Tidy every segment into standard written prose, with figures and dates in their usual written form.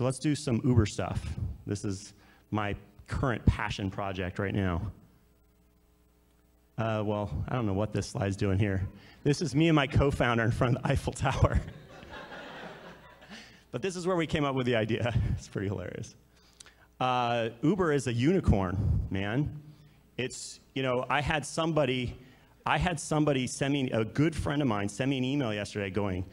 So let's do some Uber stuff. This is my current passion project right now. Well, I don't know what this slide's doing here. This is me and my co-founder in front of the Eiffel Tower. But this is where we came up with the idea. It's pretty hilarious. Uber is a unicorn, man. It's, you know, I had somebody send me, a good friend of mine send me an email yesterday going,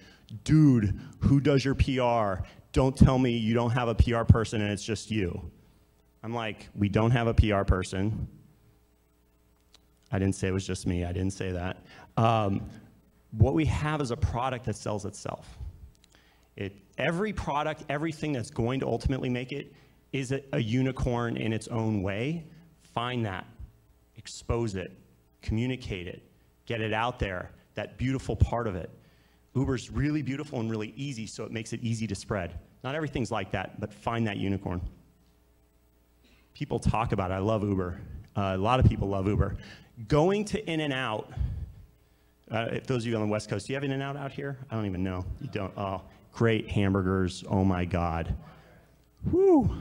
dude, who does your PR? Don't tell me you don't have a PR person and it's just you. I'm like, we don't have a PR person. I didn't say it was just me. I didn't say that. What we have is a product that sells itself. Every product, everything that's going to ultimately make it is a unicorn in its own way. Find that, expose it, communicate it, get it out there, that beautiful part of it. Uber's really beautiful and really easy, so it makes it easy to spread. Not everything's like that, but find that unicorn. People talk about it. I love Uber. A lot of people love Uber. Going to In-N-Out, those of you on the West Coast, do you have In-N-Out out here? I don't even know. You don't? Oh, great hamburgers. Oh my God. Whew.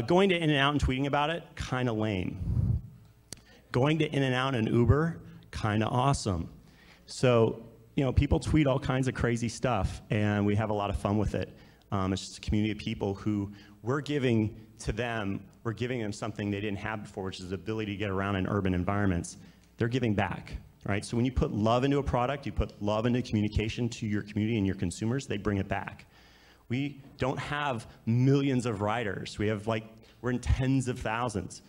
Going to In-N-Out and tweeting about it, kind of lame. Going to In-N-Out and Uber, kind of awesome. So, you know, people tweet all kinds of crazy stuff, and we have a lot of fun with it. It's just a community of people who we're giving them something they didn't have before, which is the ability to get around in urban environments. They're giving back, right? So when you put love into a product, you put love into communication to your community and your consumers, they bring it back. We don't have millions of riders. We're in tens of thousands.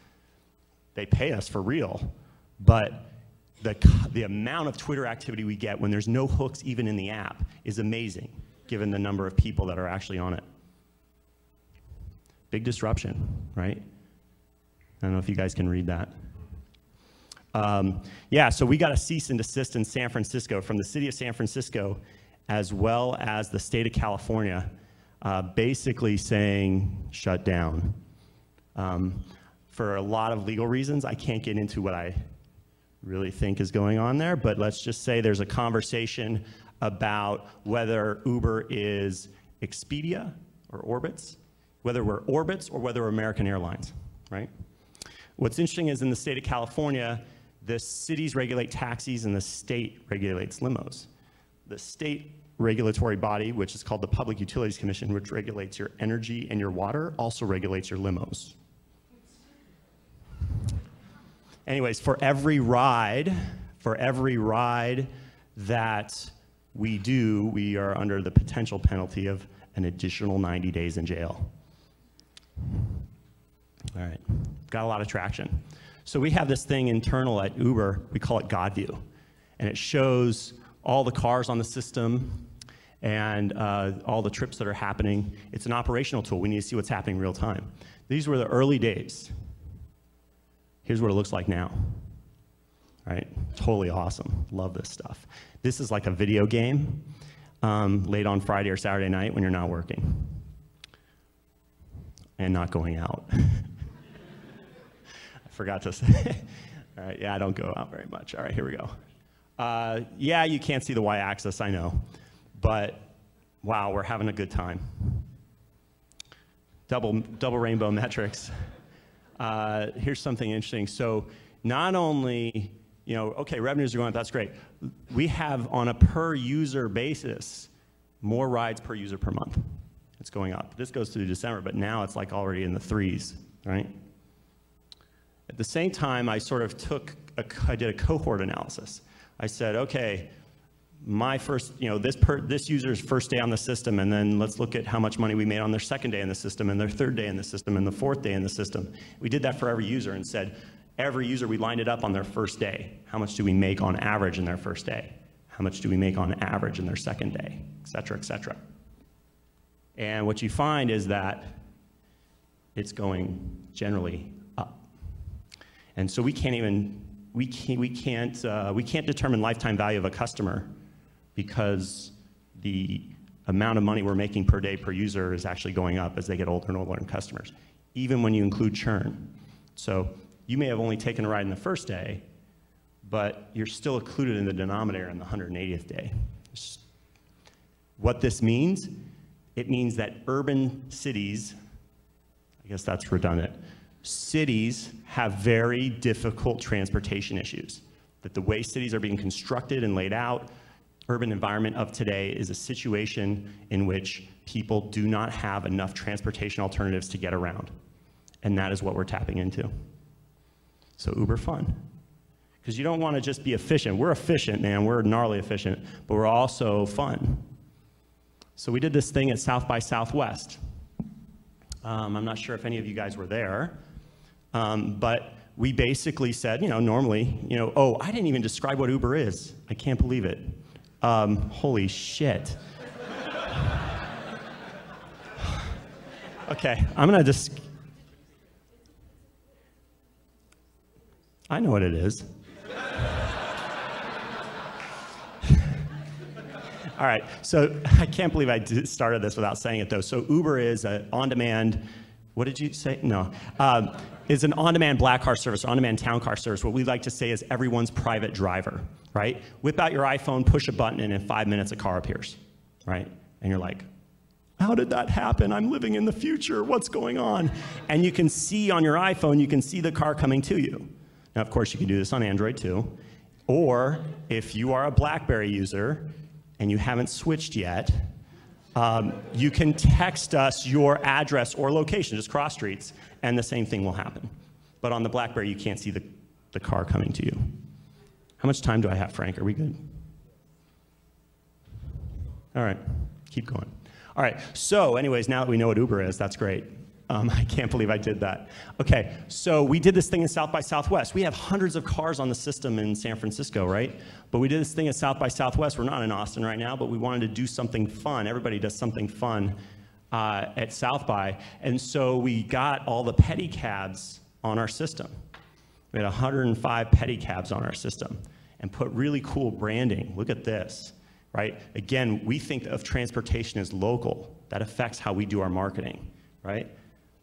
They pay us for real, but the amount of Twitter activity we get when there's no hooks even in the app is amazing, given the number of people that are actually on it. Big disruption, right? I don't know if you guys can read that. Yeah, so we got a cease and desist in San Francisco from the city of San Francisco, as well as the state of California, basically saying shut down. For a lot of legal reasons, I can't get into what I really think is going on there, but let's just say there's a conversation about whether Uber is Expedia or Orbitz, whether we're Orbitz or whether we're American Airlines, right? What's interesting is in the state of California, the cities regulate taxis and the state regulates limos. The state regulatory body, which is called the Public Utilities Commission, which regulates your energy and your water, also regulates your limos. Anyways, for every ride that we do, we are under the potential penalty of an additional 90 days in jail. All right, got a lot of traction. So we have this thing internal at Uber, we call it God View, and it shows all the cars on the system and all the trips that are happening. It's an operational tool. We need to see what's happening real time. These were the early days. Here's what it looks like now, right? Totally awesome. Love this stuff. This is like a video game late on Friday or Saturday night when you're not working and not going out. I forgot to say. All right, yeah, I don't go out very much. All right, here we go. Yeah, you can't see the y-axis, I know, but wow, we're having a good time. Double rainbow metrics. Here's something interesting. So not only, you know, okay, revenues are going up, that's great. We have, on a per user basis, more rides per user per month. It's going up. This goes through December, but now it's like already in the 3s, right? At the same time, I sort of I did a cohort analysis. I said, okay, my first, you know, this user's first day on the system, and then let's look at how much money we made on their second day in the system, and their third day in the system, and the fourth day in the system. We did that for every user and said, every user, we lined it up on their first day. How much do we make on average in their first day? How much do we make on average in their second day, et cetera, et cetera. And what you find is that it's going generally up. And so we can't determine lifetime value of a customer because the amount of money we're making per day per user is actually going up as they get older and older in customers, even when you include churn. So you may have only taken a ride in the first day, but you're still included in the denominator on the 180th day. What this means It means that urban cities, I guess that's redundant, cities have very difficult transportation issues. That the way cities are being constructed and laid out, urban environment of today is a situation in which people do not have enough transportation alternatives to get around. And that is what we're tapping into. So Uber fun. Because you don't want to just be efficient. We're efficient, man. We're gnarly efficient, but we're also fun. So we did this thing at South by Southwest. I'm not sure if any of you guys were there, but we basically said, normally, oh, I didn't even describe what Uber is. I can't believe it. Holy shit. Okay, I'm gonna just, I know what it is. All right, so I can't believe I started this without saying it though. So Uber is an on-demand, what did you say? No, is an on-demand black car service, on-demand town car service. What we like to say is everyone's private driver, right? Whip out your iPhone, push a button, and in 5 minutes a car appears, right? And you're like, how did that happen? I'm living in the future, what's going on? And you can see on your iPhone, you can see the car coming to you. Now, of course, you can do this on Android too. Or if you are a BlackBerry user and you haven't switched yet, you can text us your address or location, just cross streets, and the same thing will happen. But on the BlackBerry, you can't see the car coming to you. How much time do I have, Frank? Are we good? All right, keep going. All right, so anyways, now that we know what Uber is, that's great. I can't believe I did that. Okay, so we did this thing in South by Southwest. We have hundreds of cars on the system in San Francisco, right? But we did this thing at South by Southwest. We're not in Austin right now, but we wanted to do something fun. Everybody does something fun at South by. And so we got all the pedicabs on our system. We had 105 pedicabs on our system and put really cool branding. Look at this, right? Again, we think of transportation as local. That affects how we do our marketing, right?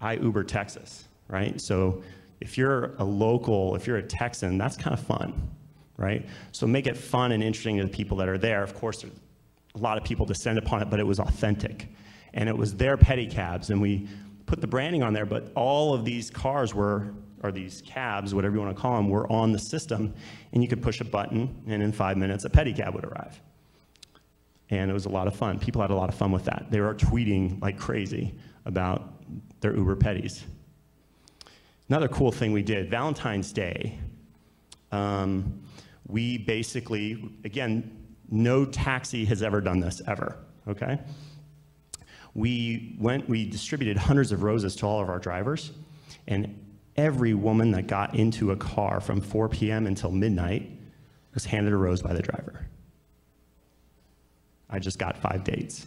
I Uber Texas, right? So if you're a local, if you're a Texan, that's kind of fun, right? So make it fun and interesting to the people that are there. Of course, a lot of people descend upon it, but it was authentic. And it was their pedicabs, and we put the branding on there, but all of these cars were, or these cabs, whatever you want to call them, were on the system, and you could push a button, and in 5 minutes, a pedicab would arrive. And it was a lot of fun. People had a lot of fun with that. They were tweeting like crazy about their Uber pedis. Another cool thing we did, Valentine's Day, we basically, again, no taxi has ever done this, ever, okay? We distributed hundreds of roses to all of our drivers, and every woman that got into a car from 4 p.m. until midnight was handed a rose by the driver. I just got 5 dates.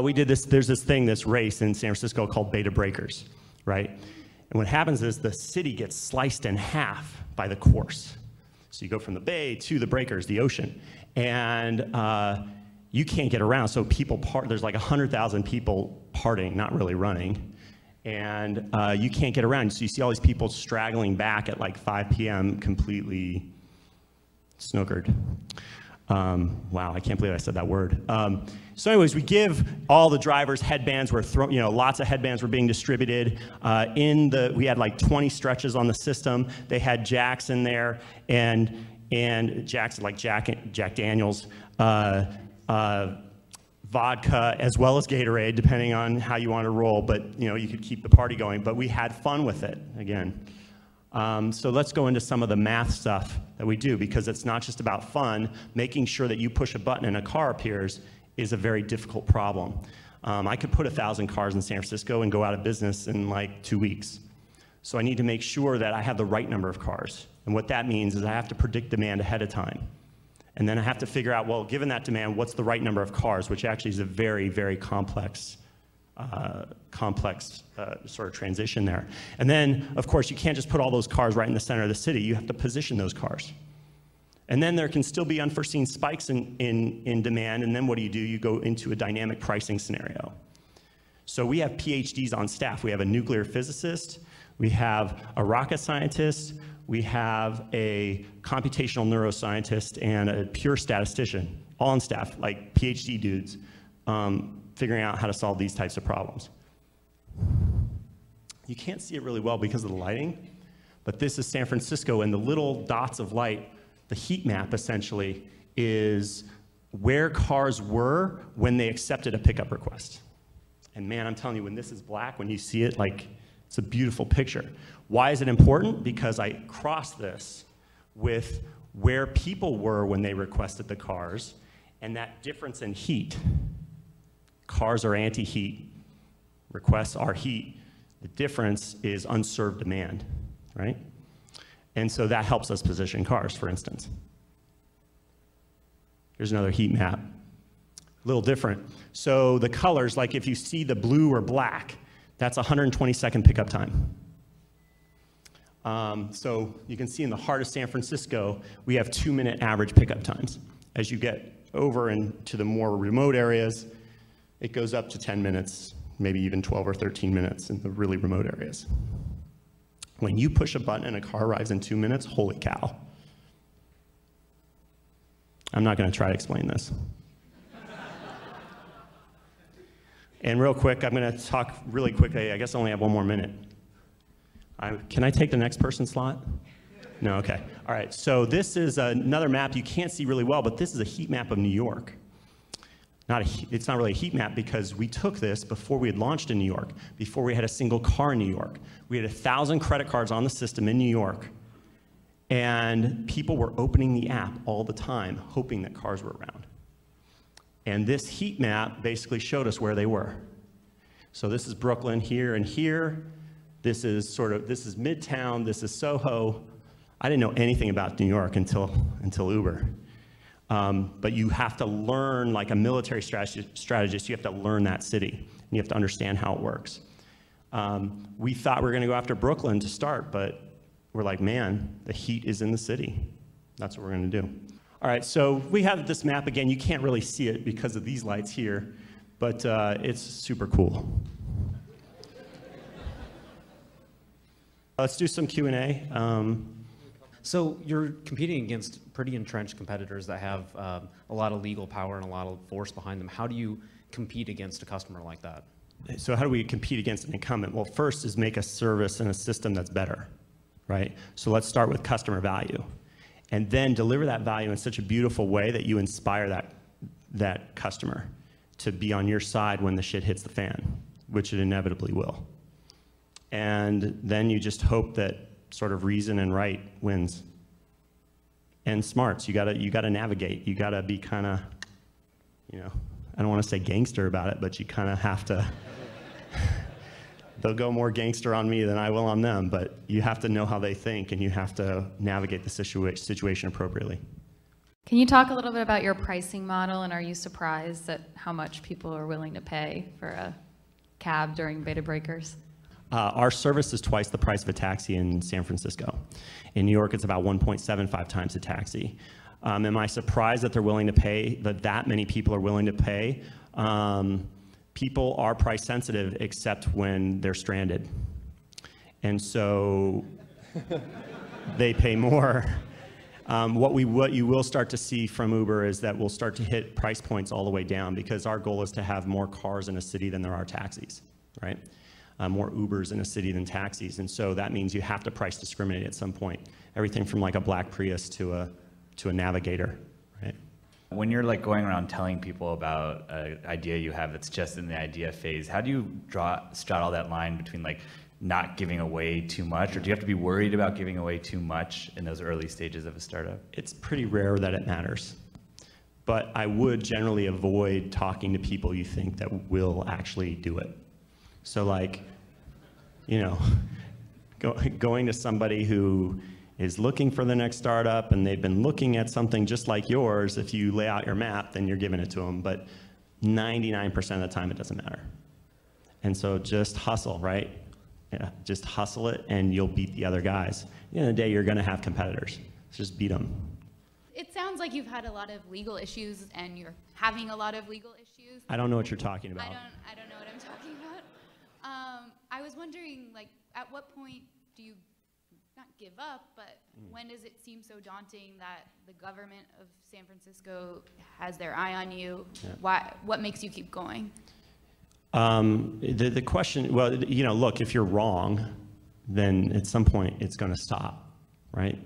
We did this, there's this race in San Francisco called Beta Breakers, right? And what happens is the city gets sliced in half by the course. So you go from the bay to the breakers, the ocean, and you can't get around. So people there's like 100,000 people partying, not really running, and you can't get around. So you see all these people straggling back at like 5 p.m. completely snookered. Wow, I can't believe I said that word. So anyways, we give all the drivers headbands. Lots of headbands were being distributed. We had like 20 stretches on the system. They had Jacks in there, and Jacks like Jack Daniels, vodka, as well as Gatorade, depending on how you want to roll. But you could keep the party going. But we had fun with it again. So let's go into some of the math stuff that we do, because it's not just about fun. Making sure that you push a button and a car appears is a very difficult problem. I could put 1,000 cars in San Francisco and go out of business in like 2 weeks. So I need to make sure that I have the right number of cars. And what that means is I have to predict demand ahead of time. And then I have to figure out, well, given that demand, what's the right number of cars, which actually is a very, very complex sort of transition there. And then, of course, you can't just put all those cars right in the center of the city. You have to position those cars. And then there can still be unforeseen spikes in demand, and then what do? You go into a dynamic pricing scenario. So we have PhDs on staff. We have a nuclear physicist, we have a rocket scientist, we have a computational neuroscientist, and a pure statistician, all on staff, like PhD dudes, figuring out how to solve these types of problems. You can't see it really well because of the lighting, but this is San Francisco, and the little dots of light, the heat map essentially, is where cars were when they accepted a pickup request. And man, I'm telling you, when this is black, when you see it, like, it's a beautiful picture. Why is it important? Because I cross this with where people were when they requested the cars, and that difference in heat. Cars are anti-heat, requests are heat. The difference is unserved demand, right? And so that helps us position cars, for instance. Here's another heat map. A little different. So the colors, like if you see the blue or black, that's 120-second pickup time. So you can see in the heart of San Francisco, we have 2-minute average pickup times. As you get over into the more remote areas, it goes up to 10 minutes, maybe even 12 or 13 minutes in the really remote areas. When you push a button and a car arrives in 2 minutes, holy cow. I'm not going to try to explain this. And real quick, I'm going to talk really quickly. I guess I only have 1 more minute. Can I take the next person's slot? No, okay. All right, so this is another map you can't see really well, but this is a heat map of New York. It's not really a heat map because we took this before we had launched in New York, before we had a single car in New York. We had 1,000 credit cards on the system in New York, and people were opening the app all the time, hoping that cars were around. And this heat map basically showed us where they were. So this is Brooklyn here and here. This is Midtown, this is Soho. I didn't know anything about New York until Uber. But you have to learn, like a military strategist, you have to learn that city. And you have to understand how it works. We thought we were going to go after Brooklyn to start, but we're like, man, the heat is in the city. That's what we're going to do. All right, so we have this map again. You can't really see it because of these lights here, but it's super cool. Let's do some Q&A. So you're competing against pretty entrenched competitors that have a lot of legal power and a lot of force behind them. How do you compete against a customer like that? So how do we compete against an incumbent? Well, first is make a service and a system that's better, right? So let's start with customer value. And then deliver that value in such a beautiful way that you inspire that customer to be on your side when the shit hits the fan, which it inevitably will. And then you just hope that sort of reason and right wins. And smarts, you gotta navigate. You gotta be kind of, I don't want to say gangster about it, but you kind of have to. They'll go more gangster on me than I will on them, but you have to know how they think, and you have to navigate the situation appropriately. Can you talk a little bit about your pricing model, and are you surprised at how much people are willing to pay for a cab during beta breakers? Our service is twice the price of a taxi in San Francisco. In New York, it's about 1.75 times a taxi. Am I surprised that they're willing to pay, that many people are willing to pay? People are price sensitive except when they're stranded. And so they pay more. What you will start to see from Uber is that we'll start to hit price points all the way down, because our goal is to have more cars in a city than there are taxis, right? More Ubers in a city than taxis. And so that means you have to price discriminate at some point. Everything from like a black Prius to a Navigator, right? When you're like going around telling people about an idea you have that's just in the idea phase, how do you straddle that line between like not giving away too much, or do you have to be worried about giving away too much in those early stages of a startup? It's pretty rare that it matters. But I would generally avoid talking to people you think that will actually do it. So like, going to somebody who is looking for the next startup and they've been looking at something just like yours, if you lay out your map, then you're giving it to them. But 99% of the time, it doesn't matter. And so just hustle, right? Yeah, just hustle it and you'll beat the other guys. At the end of the day, you're gonna have competitors. Just beat them. It sounds like you've had a lot of legal issues and you're having a lot of legal issues. I don't know what you're talking about. I don't know what I'm talking about. I was wondering, like, at what point do you not give up, but when does it seem so daunting that the government of San Francisco has their eye on you? What makes you keep going? The question, well, you know, look, if you're wrong, then at some point it's going to stop, right?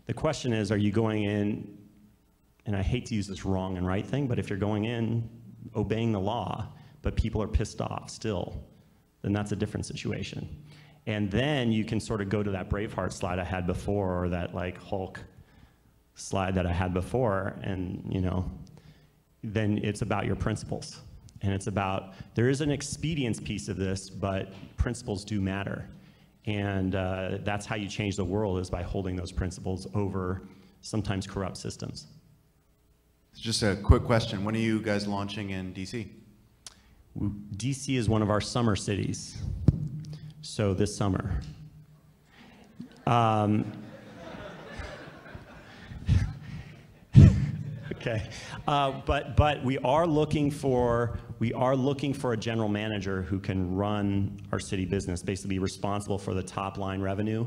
The question is, are you going in, and I hate to use this wrong and right thing, but if you're going in obeying the law, but people are pissed off still, then that's a different situation. And then you can sort of go to that Braveheart slide I had before, or that like Hulk slide that I had before, and you know, then it's about your principles. And it's about, there is an expedience piece of this, but principles do matter. And that's how you change the world, is by holding those principles over sometimes corrupt systems. Just a quick question. When are you guys launching in DC? DC is one of our summer cities. So this summer. Okay, but we are looking for a general manager who can run our city business, basically be responsible for the top line revenue,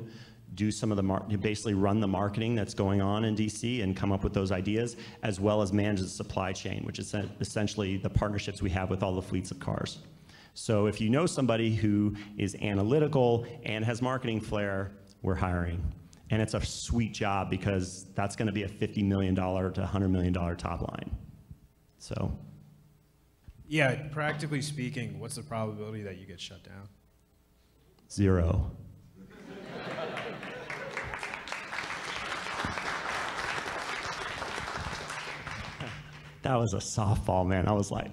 do some of the basically run the marketing that's going on in DC and come up with those ideas, as well as manage the supply chain, which is essentially the partnerships we have with all the fleets of cars. So if you know somebody who is analytical and has marketing flair, we're hiring. And it's a sweet job, because that's going to be a $50 million to $100 million top line. So. Yeah, practically speaking, what's the probability that you get shut down? 0. That was a softball, man. I was like.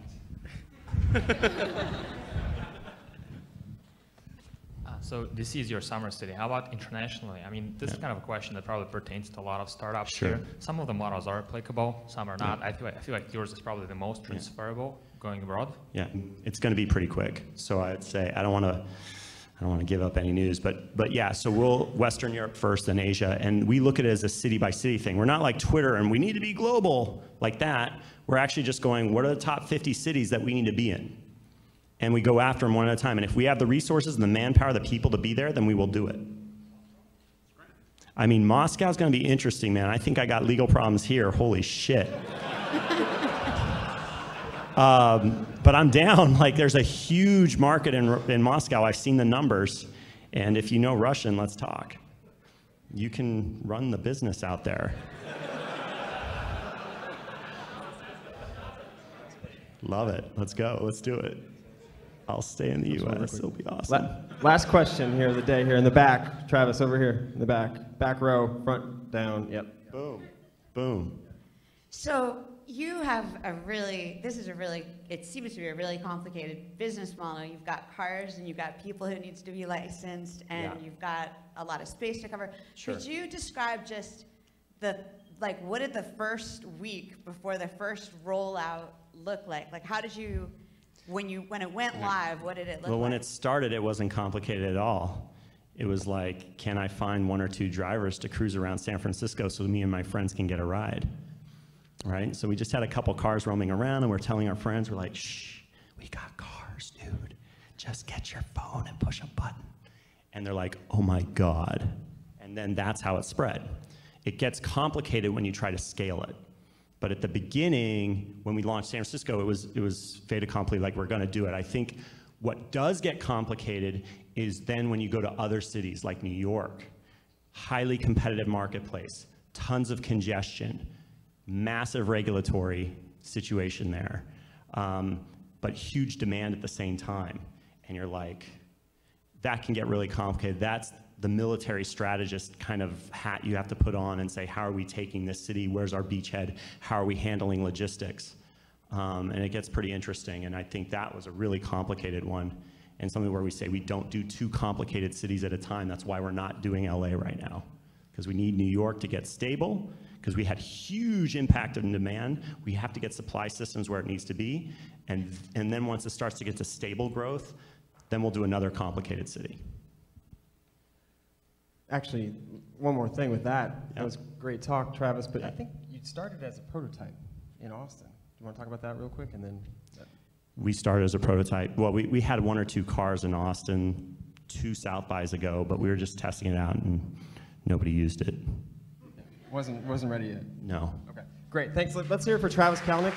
So this is your summer city. How about internationally? I mean, this is kind of a question that probably pertains to a lot of startups here. Some of the models are applicable, some are not. I feel like yours is probably the most transferable going abroad. Yeah, it's going to be pretty quick. So I'd say I don't want to give up any news, but yeah. So we'll Western Europe first, then Asia, and we look at it as a city by city thing. We're not like Twitter and we need to be global like that. We're actually just going, what are the top 50 cities that we need to be in? And we go after them one at a time. And if we have the resources and the manpower, the people to be there, then we will do it. I mean, Moscow's going to be interesting, man. I think I got legal problems here. Holy shit. But I'm down. Like, there's a huge market in Moscow. I've seen the numbers. And if you know Russian, let's talk. You can run the business out there. Love it. Let's go. Let's do it. I'll stay in the U.S. It'll be awesome. Last question here of the day, here in the back. Travis, over here in the back. Back row, front, down, yep. Boom. Boom. So you have it seems to be a really complicated business model. You've got cars and you've got people who needs to be licensed, and you've got a lot of space to cover. Sure. Could you describe just what did the first week before the first rollout look like? Like, how did you, when it went live, what did it look like? Well, when it started, it wasn't complicated at all. It was like, can I find 1 or 2 drivers to cruise around San Francisco so me and my friends can get a ride, right? So we just had a couple cars roaming around, and we're telling our friends, we're like, shh, we got cars, dude. Just get your phone and push a button. And they're like, oh my God. And then that's how it spread. It gets complicated when you try to scale it. But at the beginning, when we launched San Francisco, it was fait accompli, like we're gonna do it. I think what does get complicated is then when you go to other cities like New York, highly competitive marketplace, tons of congestion, massive regulatory situation there, but huge demand at the same time. And you're like, that can get really complicated. That's the military strategist kind of hat you have to put on and say, how are we taking this city? Where's our beachhead? How are we handling logistics? And it gets pretty interesting. And I think that was a really complicated one, and something where we say we don't do 2 complicated cities at a time. That's why we're not doing LA right now, because we need New York to get stable, because we had huge impact on demand. We have to get supply systems where it needs to be. And then once it starts to get to stable growth, then we'll do another complicated city. Actually, one more thing with that. Yep. That was great talk, Travis, but I think you started as a prototype in Austin. Do you want to talk about that real quick? And then We started as a prototype. Well, we had 1 or 2 cars in Austin 2 South bys ago, but we were just testing it out and Nobody used it. Wasn't ready yet. No. Okay, great. Thanks. Let's hear it for Travis Kalanick.